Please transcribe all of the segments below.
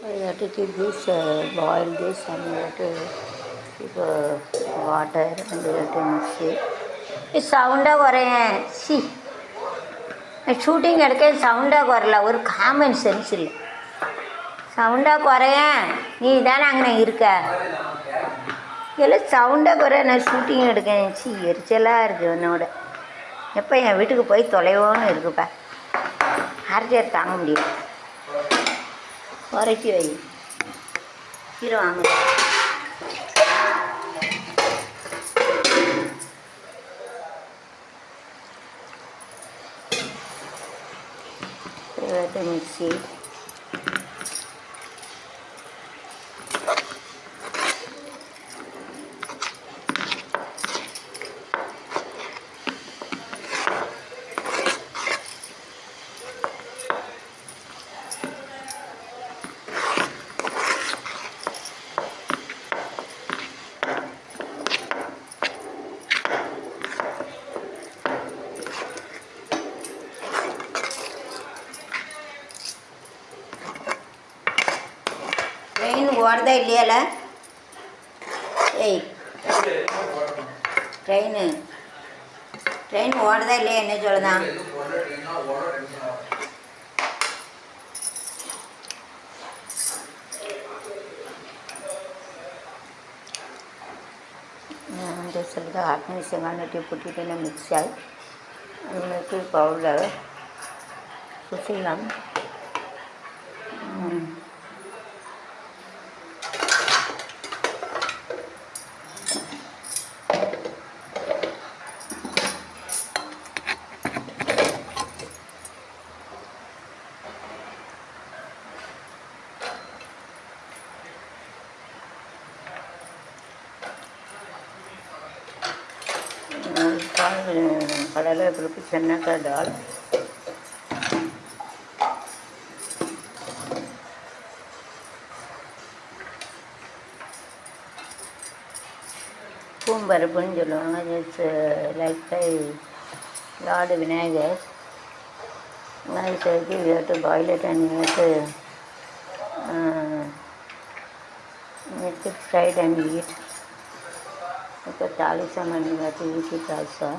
You have to keep this, boil this, and you have to keep water, and you have to mix it. It's சவுண்டாக குறையேன் C shooting எடுக்க சவுண்டாக குறைல, ஒரு common sense இல்லை. சவுண்டாக குறையேன், நீ தானே அங்கே இருக்க, எல்லாம் சவுண்டாக குறைய. நான் ஷூட்டிங் எடுக்கேன், சி எரிச்சலாக இருக்குது உன்னோட. எப்போ என் வீட்டுக்கு போய் தொலைவோன்னு இருக்குப்பா, ஆர்ஜர் தாங்க முடியும். குறைச்சி வை, கீழே வாங்க. மிக்சி ట్రైన్ ఓడదా ఇల్లేయాల ఏయ్ ట్రైన్ ఓడదా இல்லையா என்ன சொல்லுதான். சொல்லுது ஆத்மீசங்கானட்டி புட்டிட்டு மிக்ஸ் ஆகி மிளகு பவுடர் சுசிலாம் कड़ाई बिल्कुल चना का दाल, பூம்பருப்புன்னு சொல்லுவாங்க. It's like by Lord Vinayagar. விநாயகருக்கு you have to boil it and you have to make it fried and eat. இப்போ தாளிசம் and you have to eat it also.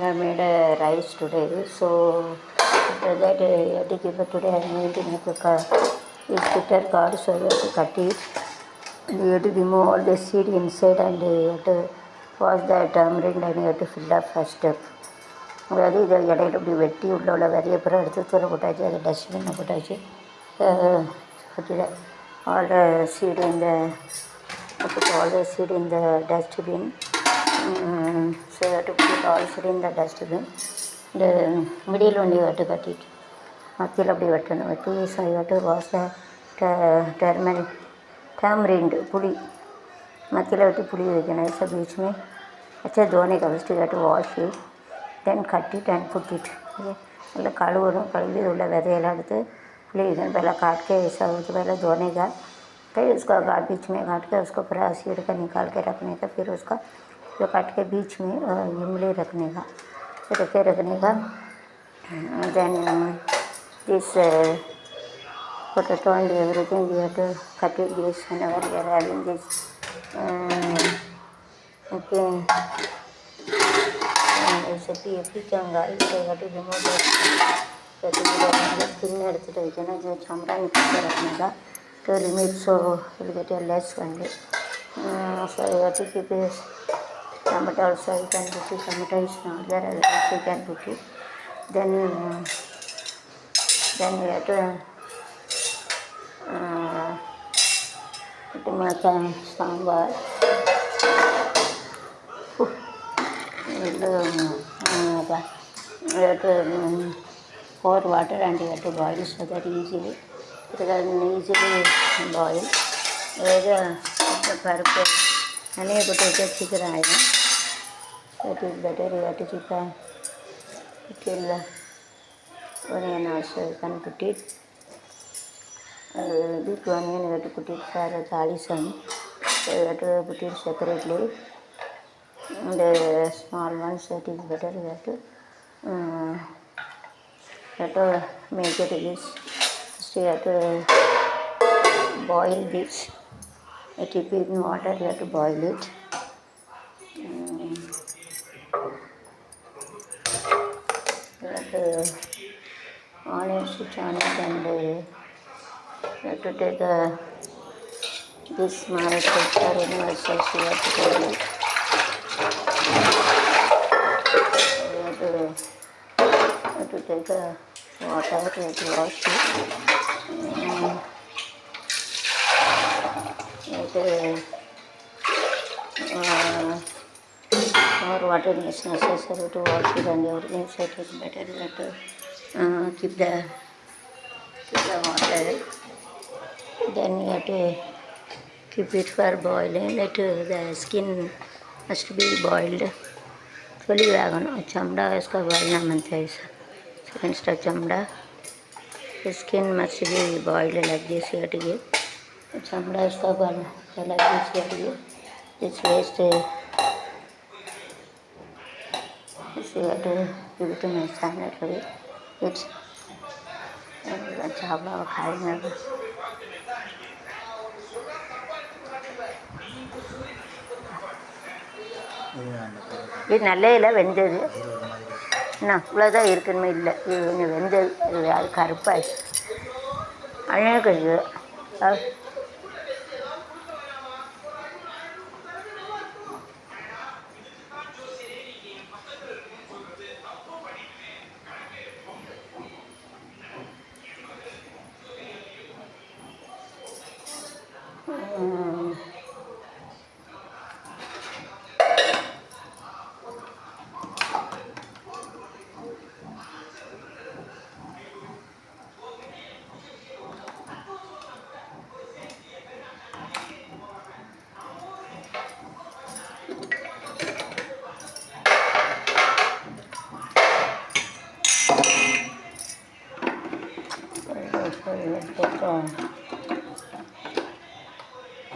I made a rice today, so after that I had to keep it today. I need to make this bitter gourd, so you have to cut it. And you have to remove all the seed inside, and you have to wash the tamarind, and you have to fill up first step. அதாவது இதை இடையில இப்படி வெட்டி உள்ள விதைய அப்புறம் எடுத்து தூர போட்டாச்சு, அதை டஸ்ட்பினில் போட்டாச்சு. ஆல் த சீட் இந்த ஆல் த சீட் இந்த dustbin. So you have to put all seed in the dustbin. The middle one you have to cut it. மத்தியில் அப்படி வெட்டணும். வெட்டி so you have to wash the tamarind புளி மத்தியில் வெட்டி புளி வைக்கணும். ऐसा बीच में अच्छा धोने का first you have to wash it, then cut it and put it. நல்லா கழுவணும். கழுவி உள்ள விதையெல்லாம் எடுத்து पुली पहले काट के ऐसा हो तो पहले धोने का, फिर उसका बीच में काट के उसको पूरा सीड का निकाल के रखने का, फिर उसका जो काट के बीच में इमली रखने का, फिर रखने का. Then this potato and everything we have to cut it this whenever we are having this okay recipe picangal. So you have to remove that skin எடுத்துட்டு வைக்கணும். जो चमड़ा निकाल के रखने का to remove, so you will get a less only. So you have to keep this tomato also. You can put it, tomato is not there, also you can put it. Then you have to make sambar. You have to pour water and you have to boil so that easily it can easily boil. Whether the பருப்பு தனியாக போட்டு வச்சா சீக்கிரம் ஆகிடும். That is better. You have to keep a little onion also. You can put it. Big onion you have to put it for talisman. So you have to put it separately. The small ones that is better. You have to make it this. So you have to boil this. You keep it in water. You have to boil it. You have to onion switch on it and you have to take this small pepper and also you have to take it. You have to take water, you have to wash it. You have to more water is necessary to wash it and everything, so it is better. You have to keep the water. Then you have to keep it for boiling. The skin must be boiled fully. Chamda iska boilna manta hai. Second step chamda. The skin must be boiled like this. You have to give chamda iska boilna like this. You have to give this waste. This you have to give it to my son. It's chamda खाएंगे. இது நல்ல இல்லை, வெந்தது. என்ன இவ்வளோதான் இருக்குன்னு இல்லை, இது கொஞ்சம் வெந்தது. இது அது கருப்பாயிடுச்சு. அழகாக இது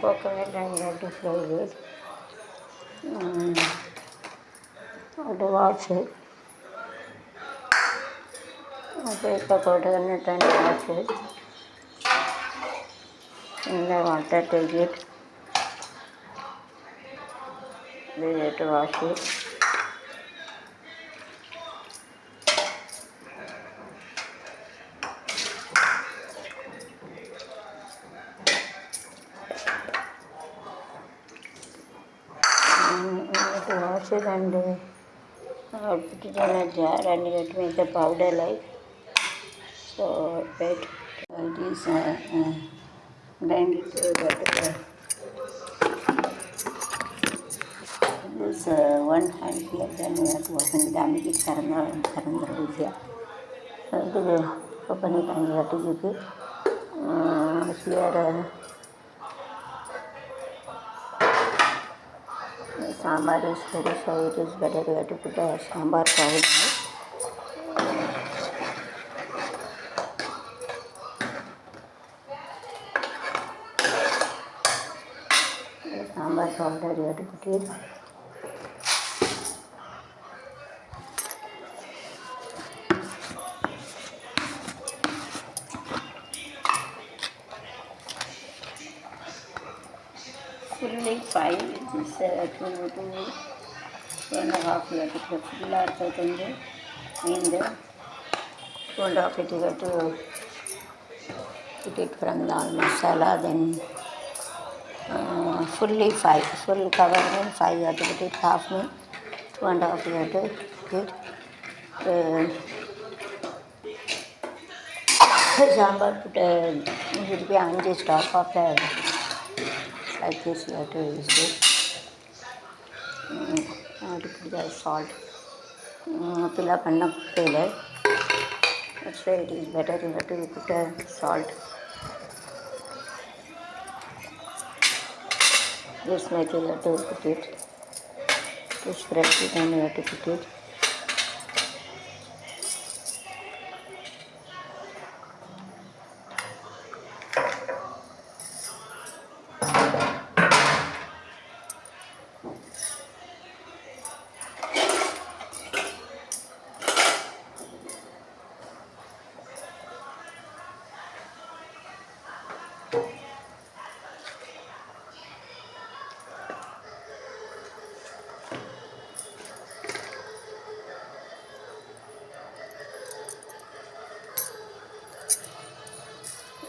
coconut and you have to fry it. Have to wash it. Take the coconut and wash it. In the water, take it. Then you have to wash it. Wash it and put it in a jar and you have to make the powder like so. Wait, it is grind it this one hand here. Then you have to open it and make it caramel here. So open it and you have to give it here. Sambar is ready, so it is better you have to put a sambar powder. Sambar powder you have to put it. Fully 5 is 2.5 years full ಆಗ್ತೈತಂದ್ರೆ and 2.5 it you have to put it from the masala. Then fully 5 full cover means 5 you have to put it, half means 2.5 you have to put sambar. Put it will be on the top of the like this. You have to use it. You have to put the salt. Fill up and fill it. That's why it is better you have to put salt. Just like you have to put it to spread it, and you have to put it.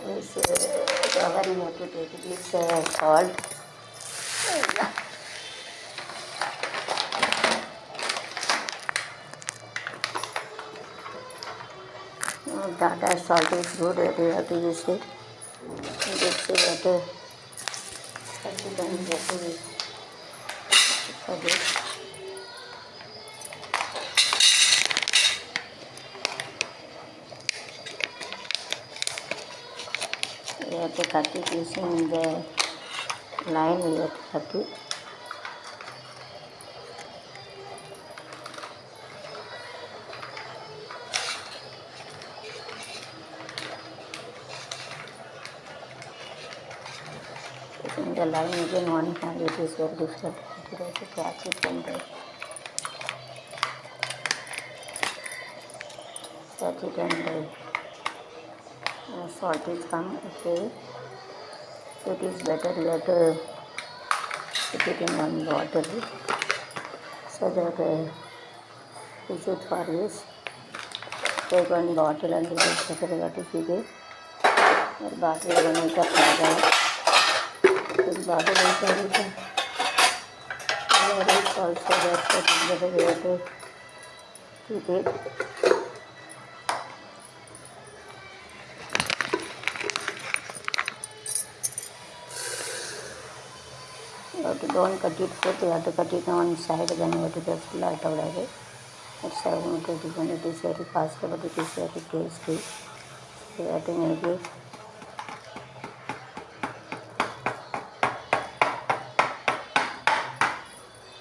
This rubber you have to take this salt. That salt is good, you have to use it. This you have to cut it and you have to use for this. You have to cut it using the line, you have to cut it. Using the line again one hand, it is very difficult. You have to catch it and catch it and salt is come. Okay, so it is better you have to put it in one bottle so that use it for this. Take one bottle and it is better you have to keep it. और bottle बनाने का फायदा है. This bottle is very good. It's also that it is better you have to keep it. Don't cut it full, you have to cut it on one side, then you have to just light out of it. It's it is very fast, but it is very tasty. So you have to make it.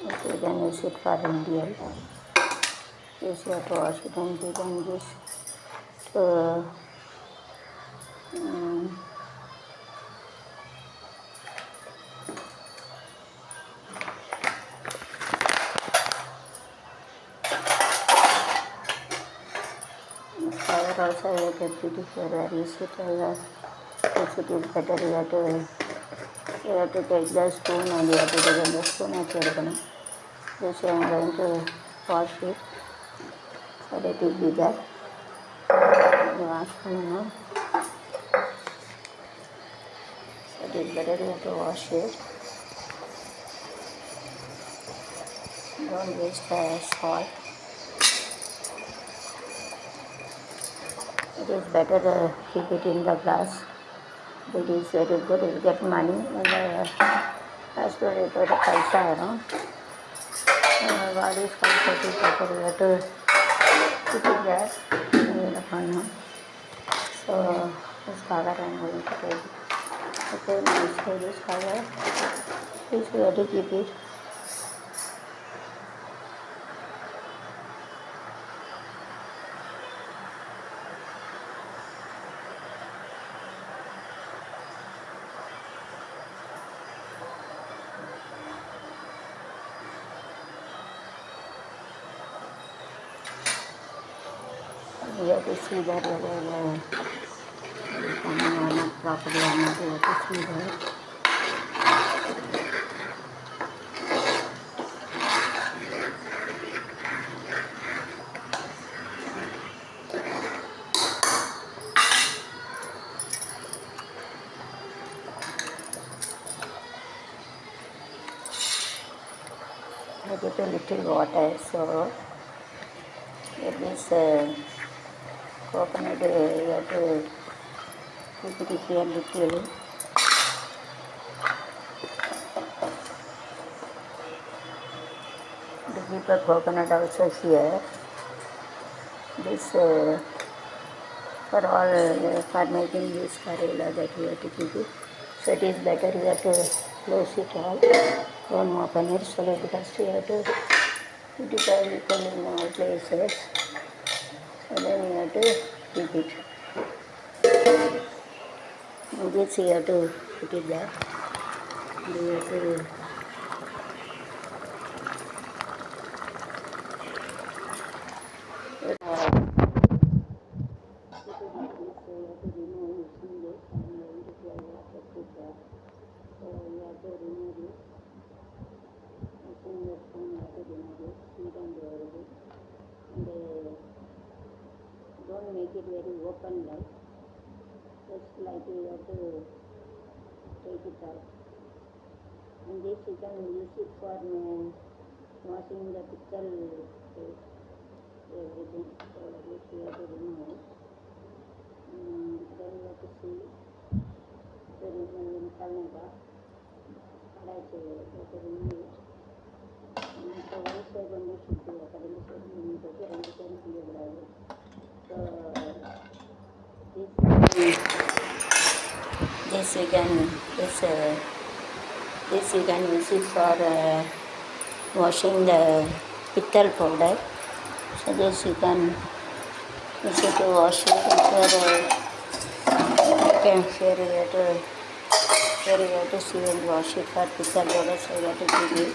Okay, then use it for India. Yes, you have to wash it and you can just fire also you have to put it where use it. If it is better you have to take the spoon and you have to take the spoon and put it on. This I am going to wash it so that it will be there. Wash now. So it is better you have to wash it. Don't waste the salt. It is better to keep it in the glass. It is very good. You get money. As well as the paisa, what is paisa? You have to keep it there. So this color I am going to take. Okay, now this color. Please you have to keep it. You have to see that whether it's coming or not properly or not. You have to see that. I get a little water, so it is coconut, you have to keep it here little. To keep a coconut also here. This for all for making this Karela that we have to keep it. So it is better we have to close it all. Don't open it, so that because we have to put it all equal in all places. So then you have to keep it. This you have to put it there. You have to don't make it very open like, just like you have to take it out. And this you can use it for washing the pickle case, everything. So this you have to remove. Then you have to see the nikalnega, you have to remove it. So one side only should be a current side, and the side be so this you can this you can use it for washing the pittal powder. So this you can use it to wash it. Okay, here you have to see and wash it for pittal powder. So you have to keep it.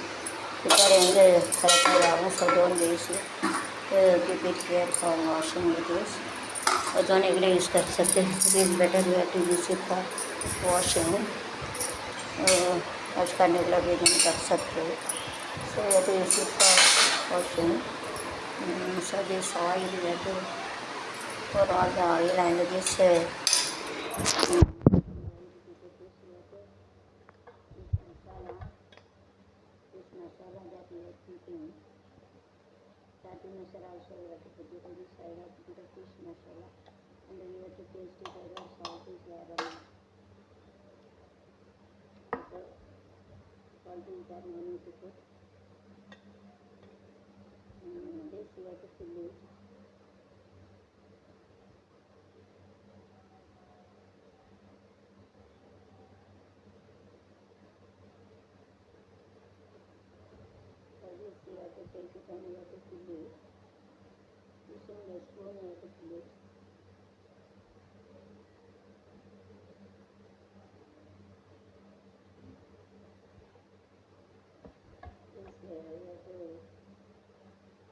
So don't waste it. Keep it here for washing it is. दोनों एक use कर सकते हैं. It is better way to use it for washing. Wash करने के लिए भी नहीं कर सकते. So way to use it for washing. So this oil way to for all the oil and this masala that we are keeping. That masala also we have to put it on the side of the fish masala, and then we have to taste it whether salt is there or not. So salt is there, no need to put. This we have to fill it. So this we have to take it and we have to fill it. Using the spoon we have to fill it. This we have to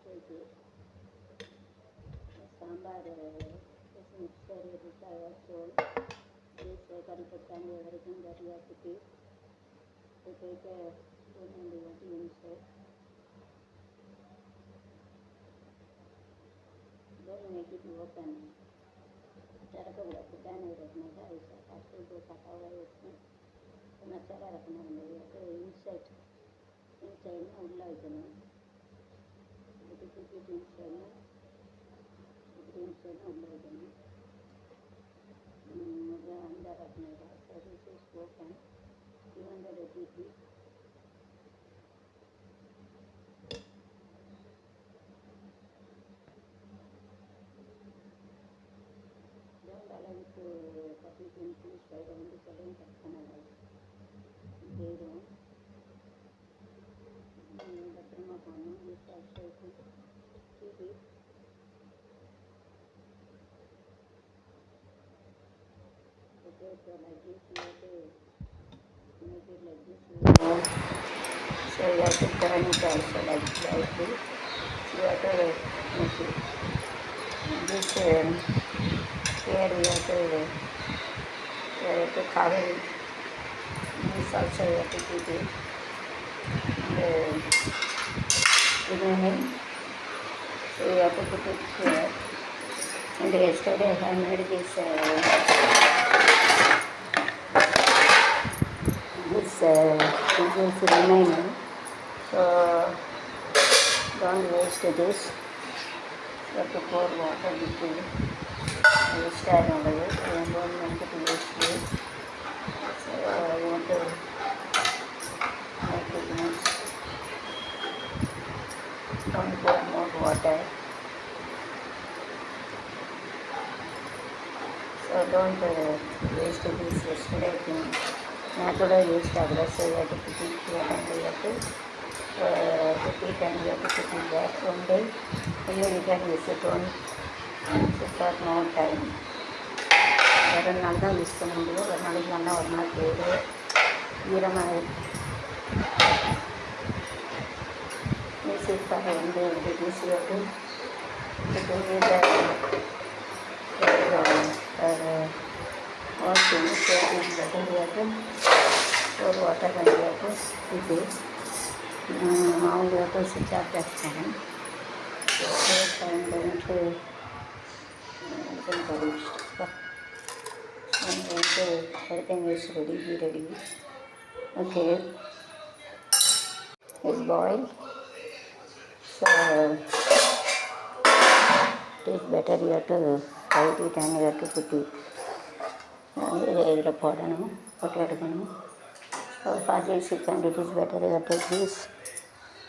take it. Sambar, this mixture which I have told. This karipattan and everything that you have to keep. To take a spoon and you have to insert. Don't make it open. रखना रखने का ऐसा काटे जो काटा हुआ है उसमें तो मसाला रखना है तो इंसर्ट में उल्ला इतना इंसर्ट में उल्ला इतना अंदर रखने का service open even the recipe. Right on the sudden analyze. They don't. The prima donna is also to keep it. Okay, so like this you have to make it like this. So you have to turn it also like this. You have to make it. This here we have to cover it. This also you have to keep it. Remaining, so you have to put it here. And yesterday I made this is remaining. So don't waste this. You have to pour water between. Waste add on it. And don't make it waste it. So you want to make it nice. Don't put more water. So don't waste this yesterday thing. Natural waste aggressive, so you have to put it here and you have to put it and you have to put it back one day. Then you can use it on for no time. வேறு நாள் தான் use பண்ண முடியும். ஒரு நாளைக்கு நல்லா ஒரு நாள் போயிடு ஈரமாக ஈஸியாக வந்து ஈஸியாக washing is better water or water and water இது now we have to switch off that fan. So I'm going to everything is ready, be ready. Okay, it's boiled. So it is better you have to hide it and you have to put it. இதில் போடணும், போட்டு எடுக்கணும். For this second it is better you have to take this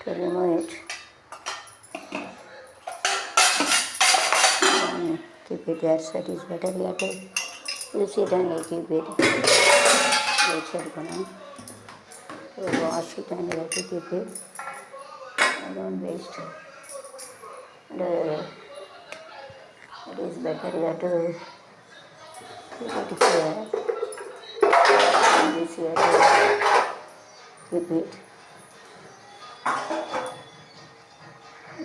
to remove it and keep it there. So it is better you have to use it and keep it. எடுக்கணும். Wash it and you have to keep it. Don't waste it. And it is better you have to keep it here. And this here to keep it.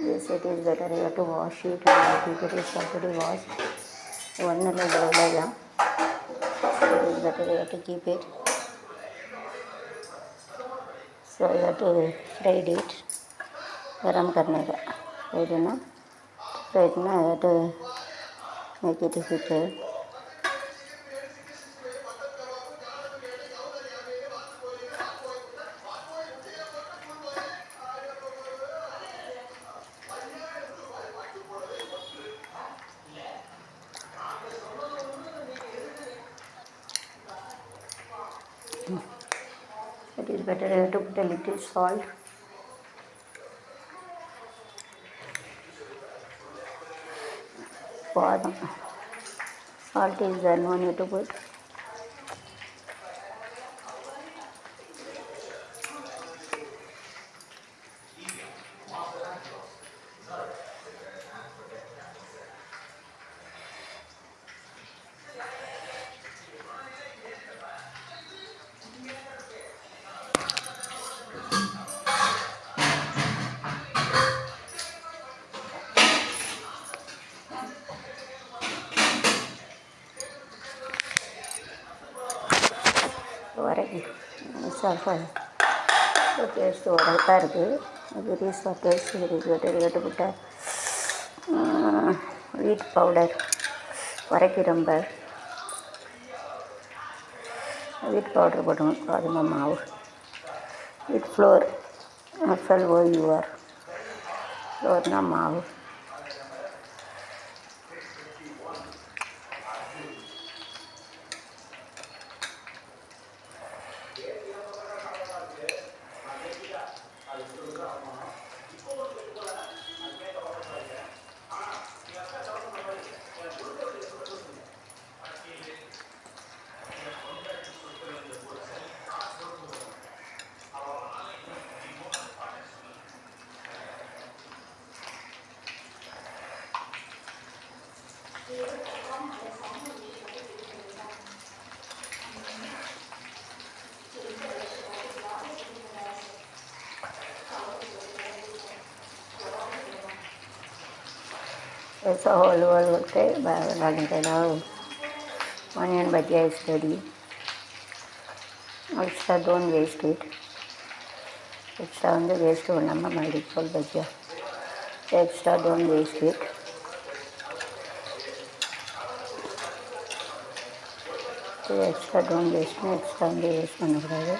This it is better you have to wash it and keep it is already washed. One it is better you have to keep it. So you have to fry it. गरम करने का fry देना you have to make it heated. It is better you have to put a little salt. Salt is there, no need to put. வரைக்கும் taste உரைப்பாக இருக்குது. அது ரீஸாக taste கட்டுப்பட்ட வீட் powder வரைக்கும் ரொம்ப வீட் பவுடர் போட்டணும். கோதுமை மாவு வித் ஃப்ளோர் FLOUR ஃப்ளோர்னா மாவு. So whole okay, now onion bhajia is ready. Extra don't waste it. Extra on the waste nama multiple bhajia. Extra don't waste it. Extra don't waste it. Extra on the waste பண்ணக்கூடாது.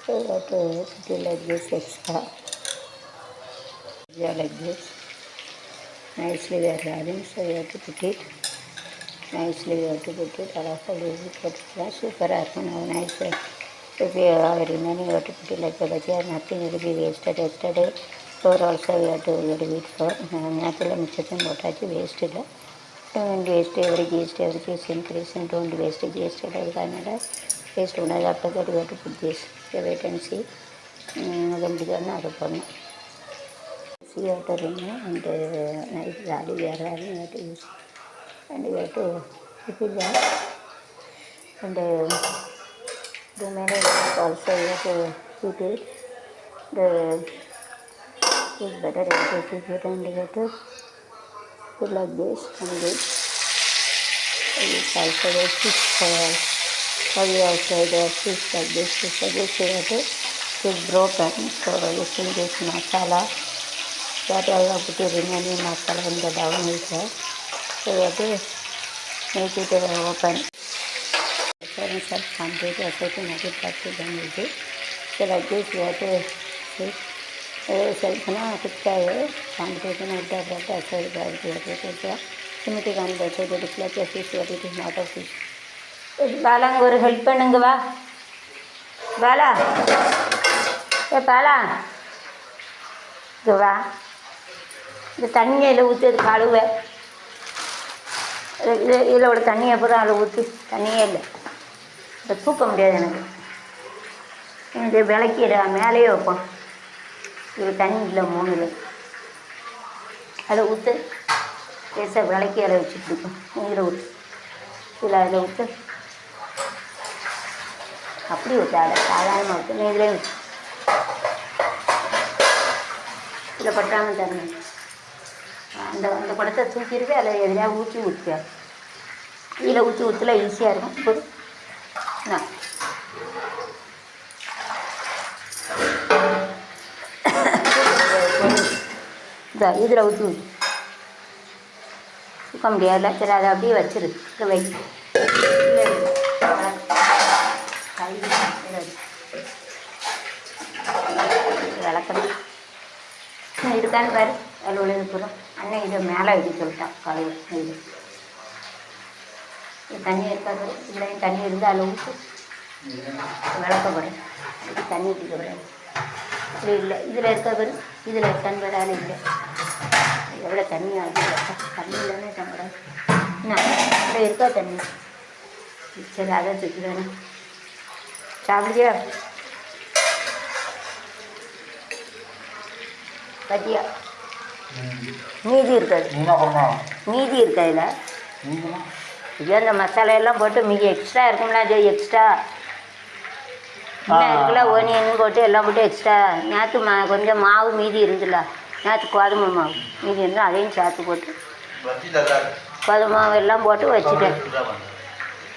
So you have to do like this extra. Yeah, like this. nicely we are having, so we have to put it nicely, we have to put it all of it super happen now nice. If we are remaining, we have to put it like a bhajiya, nothing will be wasted. Yesterday flour also we have to get wheat flour, நேரத்தில் மிச்சத்தையும் போட்டாச்சு, waste இல்லை. Don't waste every GST increase and don't waste GST அதனால waste பண்ணாது. அப்போ கட்டி வாட்டு புத்திஸ் wait and C அது முடிஞ்சோன்னா அதை போடணும். See water remove and night value வேறு value you to use and you have to keep it there, and the remaining also you have to keep it. The is better you have to keep it, and you have to put like this and this. It's also the fish how you have to the fish like this. So this you have to is broken, so using this masala that I have put the remaining masala in the down here. So we have to make it open. So inside complete also to make it practice and use it. So like this we have to see. Self na kutta hai complete na idda brata so we have to so simiti kan bache the display fish what it is not a fish. Balang ஒரு help பண்ணுங்க வா பாலா, ஏ பாலா இங்கே வா, இந்த தண்ணியில் ஊற்றி கழுவை, இதில் ஒரு தண்ணியை பூரா அதில் ஊற்றி, தண்ணியே இல்லை இதை தூக்க முடியாது எனக்கு, இது விளக்கிட மேலேயே வைப்போம், இது தண்ணி இல்லை 3 அதை ஊற்று, பேச விளக்கி அதை வச்சுட்ருக்கோம், நீரை ஊற்று, இதில் அதில் ஊற்று, அப்படி ஊற்று, அதை சாதாரணமாக ஊற்று, நீ இதில் ஊற்று, இதில் பட்டாமல் தண்ணி அந்த அந்த குடத்தை தூக்கிடுவே, அதில் எதுலையா ஊற்றி ஊற்றியா, இதில் ஊற்றி ஊற்றல ஈஸியாக இருக்கும். போது இதில் ஊற்றி ஊற்றி தூக்க முடியாதுல்ல, சரி அதை அப்படியே வச்சிரு, வை விளக்கணும் இருக்கான்னு பாரு, அதில் உள்ளது பூரா அண்ணன் இதை மேலே வைக்க சொல்லிட்டான் காலையில். இது தண்ணி இருக்காது, இதுலையும் தண்ணி இருந்தால் அதில் ஊற்று விளக்கப்படும், இது தண்ணி ஊற்றிக்கப்படாது, இப்படி இல்லை இதில் இருக்கா பாரு, இதில் இருக்கான்னு பாரு, அதில் இல்லை, எவ்வளோ தண்ணி ஆகுது, தண்ணி இல்லைன்னு தம்படாது என்ன இப்படி இருக்கா தண்ணி, சரி அதை தூக்கிடணும். சாப்பிடுறியா பத்தியா, மீதி இருக்காது, மீதி இருக்காதுல, ஐயோ அந்த மசாலையெல்லாம் போட்டு மீதி எக்ஸ்ட்ரா இருக்கும்ல, அது எக்ஸ்ட்ரா இன்னும் இருக்குல்ல, ஓனியன் போட்டு எல்லாம் போட்டு எக்ஸ்ட்ரா, நேற்று கொஞ்சம் மாவு மீதி இருந்துல்ல, நேற்று கோதுமை மாவு மீதி இருந்தால் அதையும் சேர்த்து போட்டு கோதுமை மாவு எல்லாம் போட்டு வச்சுட்டேன்,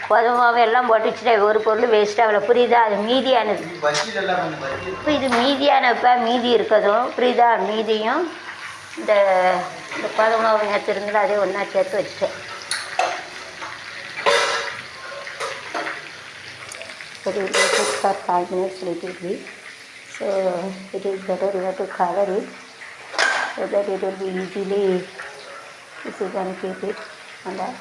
கோதுமை மாவு எல்லாம் போட்டு வச்சுட்டேன், ஒரு பொருள் வேஸ்ட்டாக அவ்வளோ, புரியுதா, அது மீதியானது, இப்போ இது மீதியானப்போ மீதி இருக்கதும் புரியுதா, மீதியும் இந்த கோதுமை மாவு நேற்று இருந்தாலும் அதே ஒன்றா சேர்த்து வச்சுட்டேன். But it will take for 5 minutes little bit, so it is better you have to cover it so that it will be easily, if you can keep it on that.